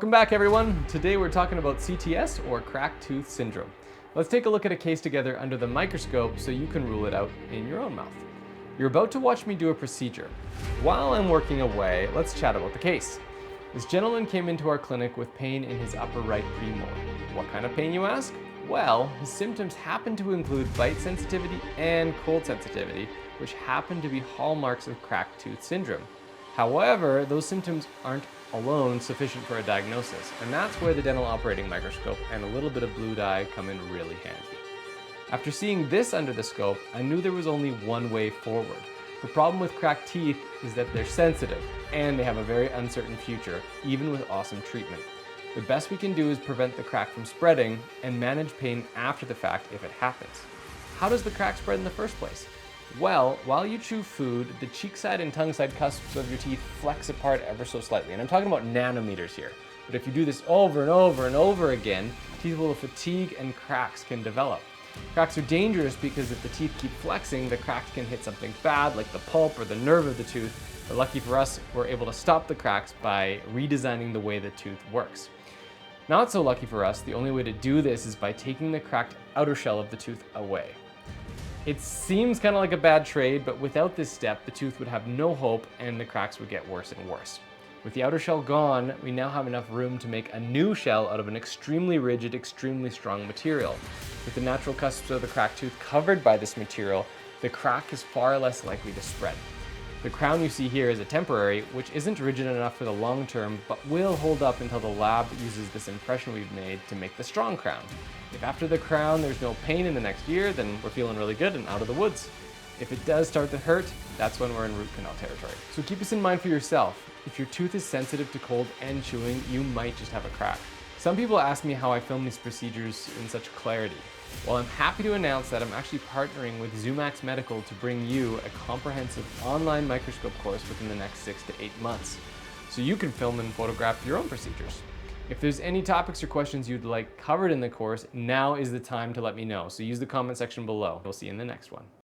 Welcome back, everyone. Today we're talking about CTS, or cracked tooth syndrome. Let's take a look at a case together under the microscope so you can rule it out in your own mouth. You're about to watch me do a procedure. While I'm working away, let's chat about the case. This gentleman came into our clinic with pain in his upper right premolar. What kind of pain, you ask? Well, his symptoms happen to include bite sensitivity and cold sensitivity, which happen to be hallmarks of cracked tooth syndrome. However, those symptoms aren't alone sufficient for a diagnosis, and that's where the dental operating microscope and a little bit of blue dye come in really handy. After seeing this under the scope, I knew there was only one way forward. The problem with cracked teeth is that they're sensitive, and they have a very uncertain future, even with awesome treatment. The best we can do is prevent the crack from spreading and manage pain after the fact if it happens. How does the crack spread in the first place? Well, while you chew food, the cheek side and tongue side cusps of your teeth flex apart ever so slightly. And I'm talking about nanometers here. But if you do this over and over and over again, teeth will fatigue and cracks can develop. Cracks are dangerous because if the teeth keep flexing, the cracks can hit something bad like the pulp or the nerve of the tooth. But lucky for us, we're able to stop the cracks by redesigning the way the tooth works. Not so lucky for us, the only way to do this is by taking the cracked outer shell of the tooth away. It seems kind of like a bad trade, but without this step, the tooth would have no hope and the cracks would get worse and worse. With the outer shell gone, we now have enough room to make a new shell out of an extremely rigid, extremely strong material. With the natural cusps of the cracked tooth covered by this material, the crack is far less likely to spread. The crown you see here is a temporary, which isn't rigid enough for the long term, but will hold up until the lab uses this impression we've made to make the strong crown. If after the crown there's no pain in the next year, then we're feeling really good and out of the woods. If it does start to hurt, that's when we're in root canal territory. So keep this in mind for yourself. If your tooth is sensitive to cold and chewing, you might just have a crack. Some people ask me how I film these procedures in such clarity. Well, I'm happy to announce that I'm actually partnering with Zumax Medical to bring you a comprehensive online microscope course within the next 6 to 8 months, so you can film and photograph your own procedures. If there's any topics or questions you'd like covered in the course, now is the time to let me know. So use the comment section below. We'll see you in the next one.